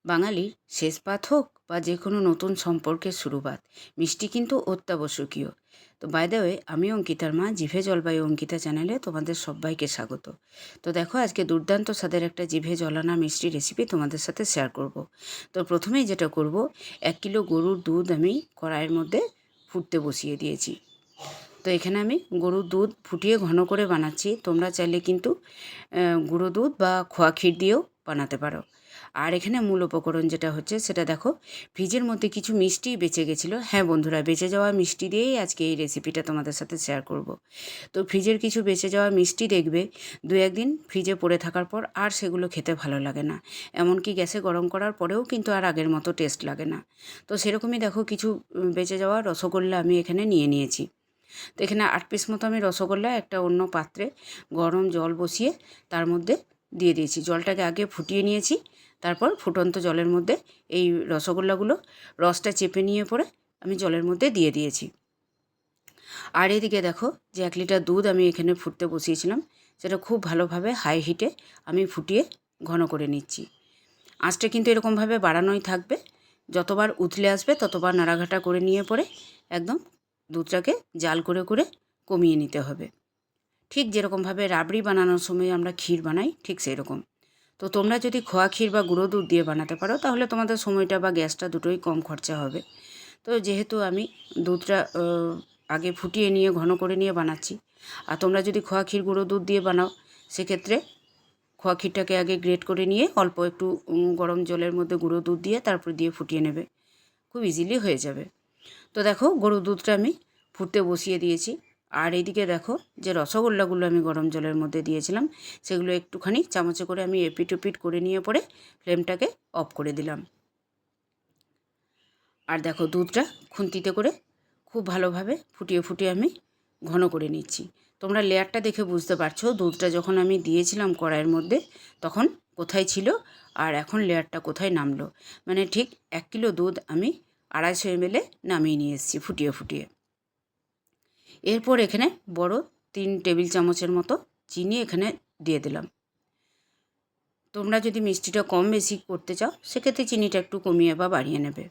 বাঙালির শেষ পাত হোক বা যে কোনো নতুন সম্পর্কের শুরুবাত, মিষ্টি কিন্তু অত্যাবশ্যকীয়। তো বাই দ্য ওয়ে, আমি অঙ্কিতার মা, জিভে জলবায়ু অঙ্কিতা চ্যানেলে তোমাদের সবাইকে স্বাগত। তো দেখো, আজকে দুর্দান্ত স্বাদের একটা জিভে জলানা মিষ্টি রেসিপি তোমাদের সাথে শেয়ার করব। তো প্রথমেই যেটা করব, 1 কিলো গরুর দুধ আমি কড়াইয়ের মধ্যে ফুটতে বসিয়ে দিয়েছি। তো এখানে আমি গরুর দুধ ফুটিয়ে ঘন করে বানাচ্ছি। তোমরা চাইলে কিন্তু গুঁড়ো দুধ বা খোয়া ক্ষীর দিয়েও বানাতে পারো। আর এখানে মূল উপকরণ যেটা হচ্ছে সেটা দেখো, ফ্রিজের মধ্যে কিছু মিষ্টি বেঁচে গেছিলো। হ্যাঁ বন্ধুরা, বেঁচে যাওয়া মিষ্টি দিয়েই আজকে এই রেসিপিটা তোমাদের সাথে শেয়ার করব। তো ফ্রিজের কিছু বেঁচে যাওয়া মিষ্টি দেখবে 2-1 দিন ফ্রিজে পড়ে থাকার পর আর সেগুলো খেতে ভালো লাগে না। এমনকি গ্যাসে গরম করার পরেও কিন্তু আর আগের মতো টেস্ট লাগে না। তো সেরকমই দেখো, কিছু বেঁচে যাওয়া রসগোল্লা আমি এখানে নিয়েছি। তো এখানে 8 পিস মতো আমি রসগোল্লা একটা অন্য পাত্রে গরম জল বসিয়ে তার মধ্যে দিয়ে দিয়েছি। জলটাকে আগে ফুটিয়ে নিয়েছি, তারপর ফুটন্ত জলের মধ্যে এই রসগোল্লাগুলো রসটা চেপে নিয়ে পরে আমি জলের মধ্যে দিয়ে দিয়েছি। আর এদিকে দেখো, যে 1 লিটার দুধ আমি এখানে ফুটতে বসিয়েছিলাম, সেটা খুব ভালোভাবে হাই হিটে আমি ফুটিয়ে ঘন করে নিচ্ছি। আঁচটা কিন্তু এরকমভাবে বাড়ানোই থাকবে। যতবার উতলে আসবে ততবার নাড়াঘাটা করে নিয়ে পরে একদম দুধটাকে জাল করে করে কমিয়ে নিতে হবে। ঠিক যেরকমভাবে রাবড়ি বানানোর সময় আমরা ক্ষীর বানাই, ঠিক সেই রকম। তো তোমরা যদি খোয়া ক্ষীর বা গুঁড়ো দুধ দিয়ে বানাতে পারো, তাহলে তোমাদের সময়টা বা গ্যাসটা দুটোই কম খরচা হবে। তো যেহেতু আমি দুধটা আগে ফুটিয়ে নিয়ে ঘন করে নিয়ে বানাচ্ছি, আর তোমরা যদি খোয়া ক্ষীর গুঁড়ো দুধ দিয়ে বানাও, সেক্ষেত্রে খোয়া ক্ষীরটাকে আগে গ্রেট করে নিয়ে অল্প একটু গরম জলের মধ্যে গুঁড়ো দুধ দিয়ে তারপর দিয়ে ফুটিয়ে নেবে, খুব ইজিলি হয়ে যাবে। তো দেখো, গরুর দুধটা আমি ফুটতে বসিয়ে দিয়েছি। আর এইদিকে দেখো, যে রসগোল্লাগুলো আমি গরম জলের মধ্যে দিয়েছিলাম, সেগুলো একটুখানি চামচে করে আমি এপিট ওপিট করে নিয়ে পরে ফ্লেমটাকে অফ করে দিলাম। আর দেখো, দুধটা খুন্তিতে করে খুব ভালোভাবে ফুটিয়ে ফুটিয়ে আমি ঘন করে নিচ্ছি। তোমরা লেয়ারটা দেখে বুঝতে পারছো, দুধটা যখন আমি দিয়েছিলাম কড়াইয়ের মধ্যে তখন কোথায় ছিল আর এখন লেয়ারটা কোথায় নামলো। মানে ঠিক 1 কিলো দুধ আমি 250 ml নামিয়ে নিয়ে এসেছি ফুটিয়ে ফুটিয়ে। এরপর এখানে বড় 3 টেবিল চামচের মতো চিনি এখানে দিয়ে দিলাম। তোমরা যদি মিষ্টিটা কম বেশি করতে চাও, সেক্ষেত্রে চিনিটা একটু কমিয়ে বা বাড়িয়ে নেবে।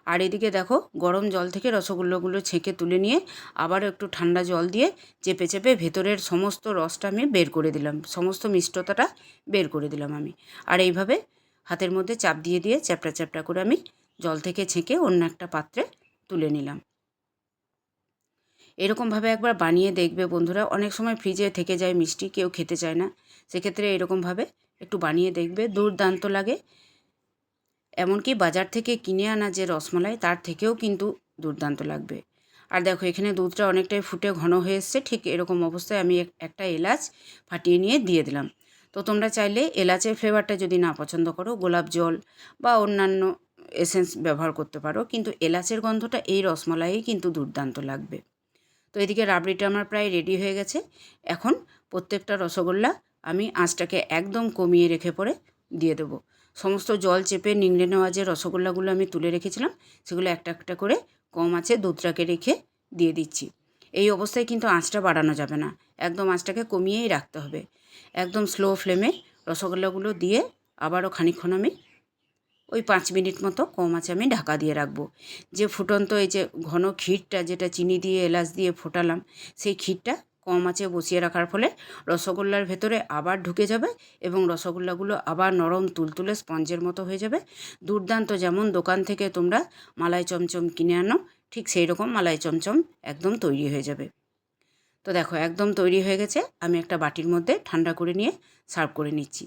আর এদিকে দেখো, গরম জল থেকে রসগোল্লাগুলো ছেঁকে তুলে নিয়ে আবারও একটু ঠান্ডা জল দিয়ে চেপে চেপে ভেতরের সমস্ত রসটা আমি বের করে দিলাম, সমস্ত মিষ্টতাটা বের করে দিলাম আমি। আর এইভাবে হাতের মধ্যে চাপ দিয়ে দিয়ে চ্যাপটা চ্যাপটা করে আমি জল থেকে ছেঁকে অন্য একটা পাত্রে তুলে নিলাম। এরকমভাবে একবার বানিয়ে দেখবে বন্ধুরা। অনেক সময় ফ্রিজে থেকে যায় মিষ্টি, কেউ খেতে চায় না, সেক্ষেত্রে এরকমভাবে একটু বানিয়ে দেখবে, দুর্দান্ত লাগে। এমনকি বাজার থেকে কিনে আনা যে রসমালাই, তার থেকেও কিন্তু দুর্দান্ত লাগবে। আর দেখো, এখানে দুধটা অনেকটাই ফুটে ঘন হয়ে এসছে। ঠিক এরকম অবস্থায় আমি একটা এলাচ ফাটিয়ে নিয়ে দিয়ে দিলাম। তো তোমরা চাইলে এলাচের ফ্লেভারটা যদি না পছন্দ করো, গোলাপ জল বা অন্যান্য এসেন্স ব্যবহার করতে পারো, কিন্তু এলাচের গন্ধটা এই রসমালাইয়ে কিন্তু দুর্দান্ত লাগবে। তো এদিকে রাবড়িটা আমার প্রায় রেডি হয়ে গেছে। এখন প্রত্যেকটা রসগোল্লা আমি আঁচটাকে একদম কমিয়ে রেখে পরে দিয়ে দেবো। সমস্ত জল চেপে নিংড়ে নেওয়া যে রসগোল্লাগুলো আমি তুলে রেখেছিলাম, সেগুলো একটা একটা করে কম আঁচে দুধটাকে রেখে দিয়ে দিচ্ছি। এই অবস্থায় কিন্তু আঁচটা বাড়ানো যাবে না, একদম আঁচটাকে কমিয়েই রাখতে হবে। একদম স্লো ফ্লেমে রসগোল্লাগুলো দিয়ে আবারও খানিকক্ষণ আমি ওই 5 মিনিট মতো কম আঁচে আমি ঢাকা দিয়ে রাখবো। যে ফুটন্ত এই যে ঘন ক্ষীরটা, যেটা চিনি দিয়ে এলাচ দিয়ে ফোটালাম, সেই ক্ষীরটা কম আঁচে বসিয়ে রাখার ফলে রসগোল্লার ভেতরে আবার ঢুকে যাবে এবং রসগোল্লাগুলো আবার নরম তুলতুলে স্পঞ্জের মতো হয়ে যাবে। দুর্দান্ত, যেমন দোকান থেকে তোমরা মালাই চমচম কিনে আনো, ঠিক সেই রকম মালাই চমচম একদম তৈরি হয়ে যাবে। তো দেখো, একদম তৈরি হয়ে গেছে। আমি একটা বাটির মধ্যে ঠান্ডা করে নিয়ে সার্ভ করে নিচ্ছি।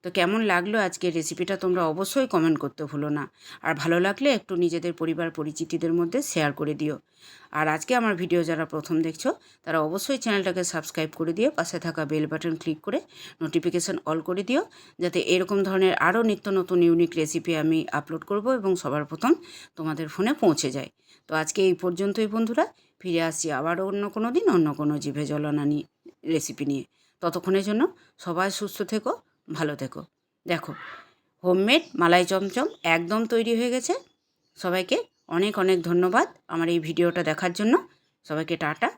তো কেমন লাগলো আজকের রেসিপিটা তোমরা অবশ্যই কমেন্ট করতে ভুলো না। আর ভালো লাগলে একটু নিজেদের পরিবার পরিচিতিদের মধ্যে শেয়ার করে দিও। আর আজকে আমার ভিডিও যারা প্রথম দেখছো, তারা অবশ্যই চ্যানেলটাকে সাবস্ক্রাইব করে দিও, পাশে থাকা বেল বাটন ক্লিক করে নোটিফিকেশান অল করে দিও, যাতে এরকম ধরনের আরও নিত্য নতুন ইউনিক রেসিপি আমি আপলোড করব এবং সবার প্রথম তোমাদের ফোনে পৌঁছে যায়। তো আজকে এই পর্যন্তই বন্ধুরা, ফিরে আসছি আবারও অন্য কোনো দিন অন্য কোনো জিভে জলানা রেসিপি নিয়ে। ততক্ষণের জন্য সবাই সুস্থ থেকো, ভালো থেকো। দেখো, হোমমেড মালাই চমচম একদম তৈরি হয়ে গেছে। সবাইকে অনেক অনেক ধন্যবাদ আমার এই ভিডিওটা দেখার জন্য। সবাইকে টাটা।